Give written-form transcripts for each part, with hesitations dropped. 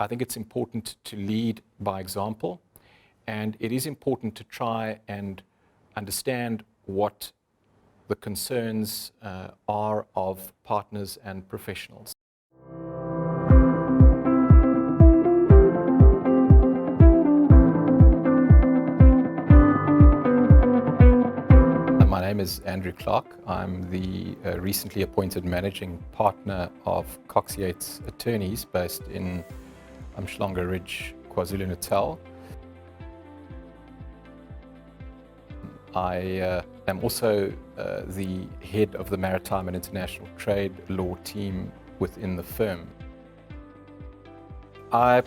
I think it's important to lead by example, and it is important to try and understand what the concerns are of partners and professionals. My name is Andrew Clark. I'm the recently appointed managing partner of Cox Yeats Attorneys based in uMhlanga Ridge, KwaZulu-Natal. I am also the head of the Maritime and International Trade Law team within the firm. I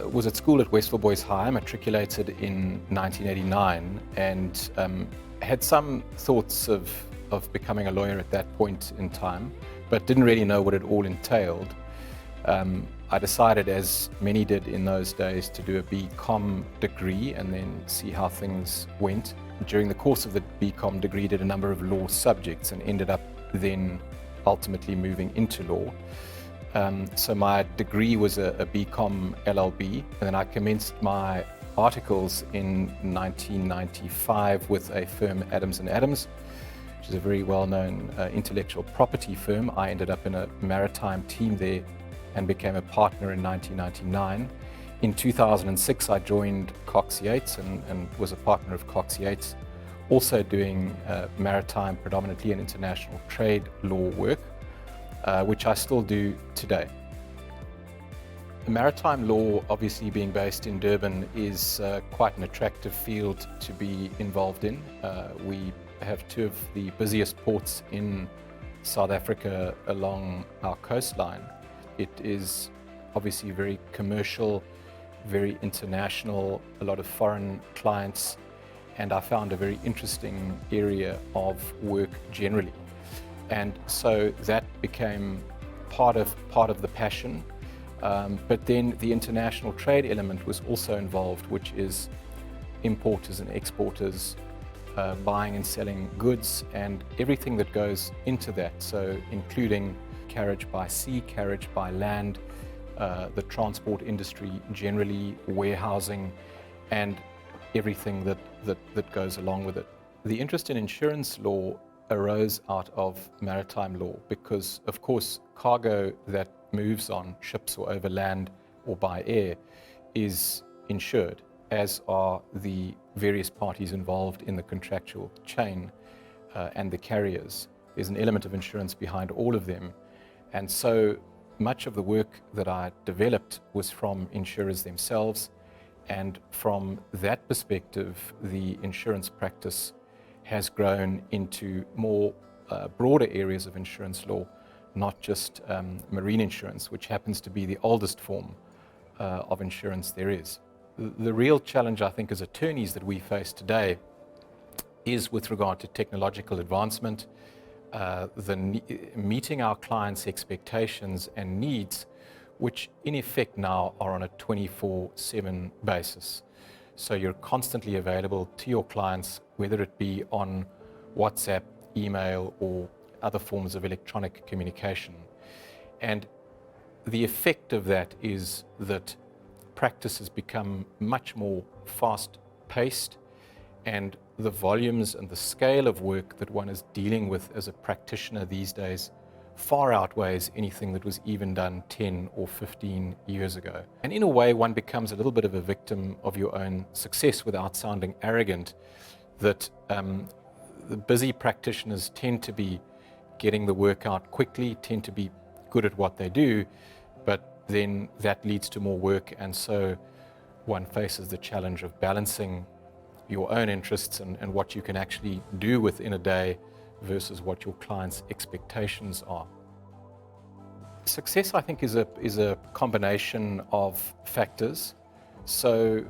was at school at Westville Boys High, matriculated in 1989, and had some thoughts of becoming a lawyer at that point in time, but didn't really know what it all entailed. I decided, as many did in those days, to do a BCom degree and then see how things went. During the course of the BCom degree, did a number of law subjects and ended up then ultimately moving into law. So my degree was a BCom LLB, and then I commenced my articles in 1995 with a firm, Adams & Adams, which is a very well-known intellectual property firm. I ended up in a maritime team there and became a partner in 1999. In 2006, I joined Cox Yeats and was a partner of Cox Yeats, also doing maritime, predominantly and international trade law work, which I still do today. Maritime law, obviously being based in Durban, is quite an attractive field to be involved in. We have two of the busiest ports in South Africa along our coastline. It is obviously very commercial, very international, a lot of foreign clients, and I found a very interesting area of work generally. And so that became part of the passion. But then the international trade element was also involved, which is importers and exporters, buying and selling goods and everything that goes into that. So including carriage by sea, carriage by land, the transport industry generally, warehousing, and everything that goes along with it. The interest in insurance law arose out of maritime law because, of course, cargo that moves on ships or over land or by air is insured, as are the various parties involved in the contractual chain and the carriers. There's an element of insurance behind all of them. And so much of the work that I developed was from insurers themselves. And from that perspective, the insurance practice has grown into more broader areas of insurance law, not just marine insurance, which happens to be the oldest form of insurance there is. The real challenge, I think, as attorneys that we face today is with regard to technological advancement, meeting our clients' expectations and needs, which in effect now are on a 24/7 basis. So you're constantly available to your clients, whether it be on WhatsApp, email, or other forms of electronic communication. And the effect of that is that practice has become much more fast-paced, and the volumes and the scale of work that one is dealing with as a practitioner these days far outweighs anything that was even done 10 or 15 years ago. And in a way, one becomes a little bit of a victim of your own success without sounding arrogant, that the busy practitioners tend to be getting the work out quickly, tend to be good at what they do, but then that leads to more work, and so one faces the challenge of balancing your own interests and what you can actually do within a day versus what your clients' expectations are. Success, I think, is a combination of factors. So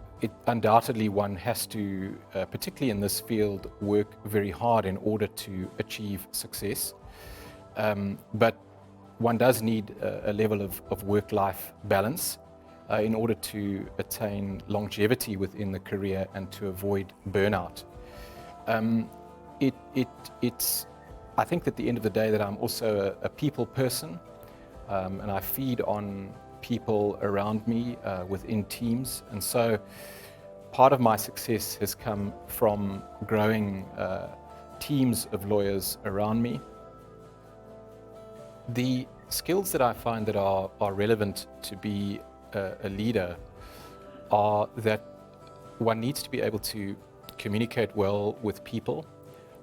undoubtedly one has to, particularly in this field, work very hard in order to achieve success. But one does need a level of work-life balance in order to attain longevity within the career and to avoid burnout. I think at the end of the day that I'm also a people person, and I feed on people around me within teams. And so part of my success has come from growing teams of lawyers around me. The skills that I find that are relevant to be a leader are that one needs to be able to communicate well with people.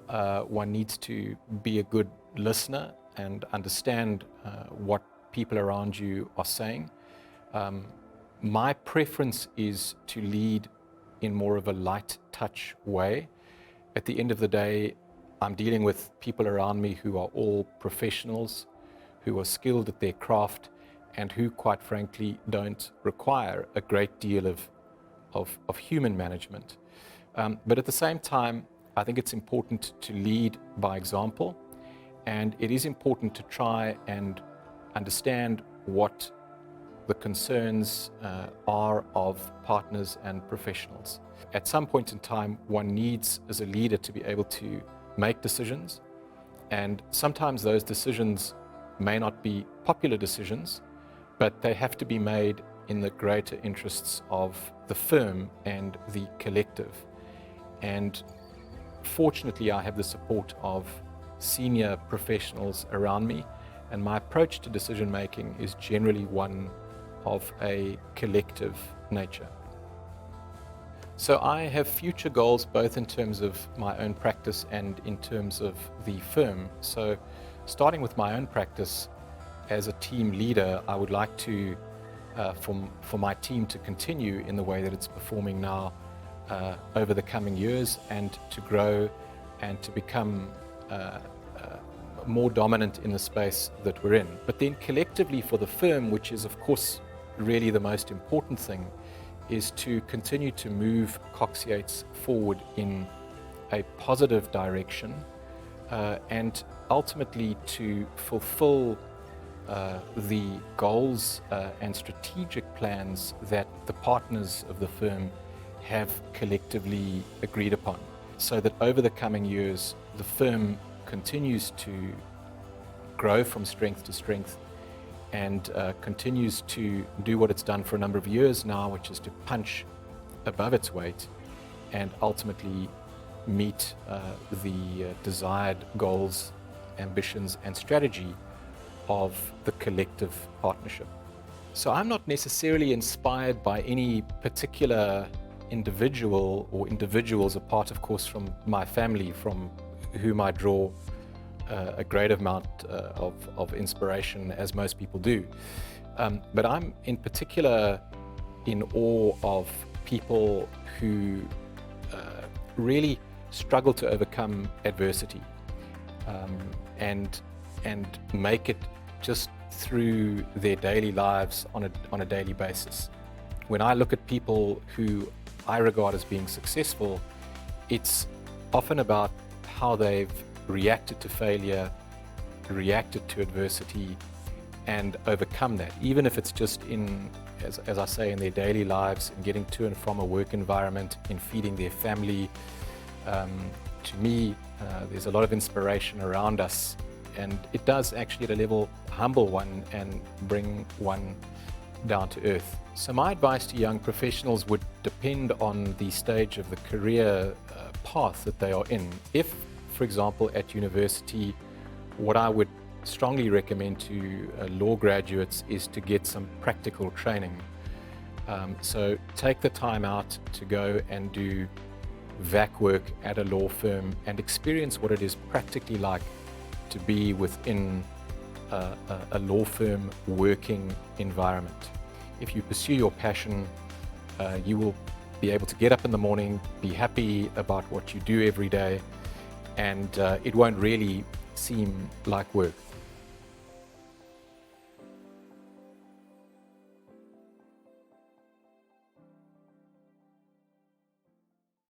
One needs to be a good listener and understand what people around you are saying. My preference is to lead in more of a light touch way. At the end of the day, I'm dealing with people around me who are all professionals, who are skilled at their craft, and who, quite frankly, don't require a great deal of human management. But at the same time, I think it's important to lead by example, and it is important to try and understand what the concerns are of partners and professionals. At some point in time, one needs, as a leader, to be able to make decisions, and sometimes those decisions may not be popular decisions, but they have to be made in the greater interests of the firm and the collective. And fortunately, I have the support of senior professionals around me, and my approach to decision making is generally one of a collective nature. So I have future goals both in terms of my own practice and in terms of the firm. So starting with my own practice, as a team leader, I would like to, for my team to continue in the way that it's performing now over the coming years, and to grow and to become more dominant in the space that we're in. But then collectively for the firm, which is of course really the most important thing, is to continue to move Cox Yeats forward in a positive direction and ultimately to fulfill the goals and strategic plans that the partners of the firm have collectively agreed upon, so that over the coming years the firm continues to grow from strength to strength and continues to do what it's done for a number of years now, which is to punch above its weight and ultimately meet the desired goals, ambitions and strategy of the collective partnership. So I'm not necessarily inspired by any particular individual or individuals, apart of course from my family, from whom I draw a great amount of inspiration, as most people do. But I'm in particular in awe of people who really struggle to overcome adversity and make it just through their daily lives on a daily basis. When I look at people who I regard as being successful, it's often about how they've reacted to failure, reacted to adversity, and overcome that, even if it's just in, as I say, in their daily lives, in getting to and from a work environment, in feeding their family. To me, there's a lot of inspiration around us, and it does actually at a level humble one and bring one down to earth. So my advice to young professionals would depend on the stage of the career path that they are in. If, for example, at university, what I would strongly recommend to law graduates is to get some practical training. So take the time out to go and do VAC work at a law firm and experience what it is practically like to be within a law firm working environment. If you pursue your passion, you will be able to get up in the morning, be happy about what you do every day, and it won't really seem like work.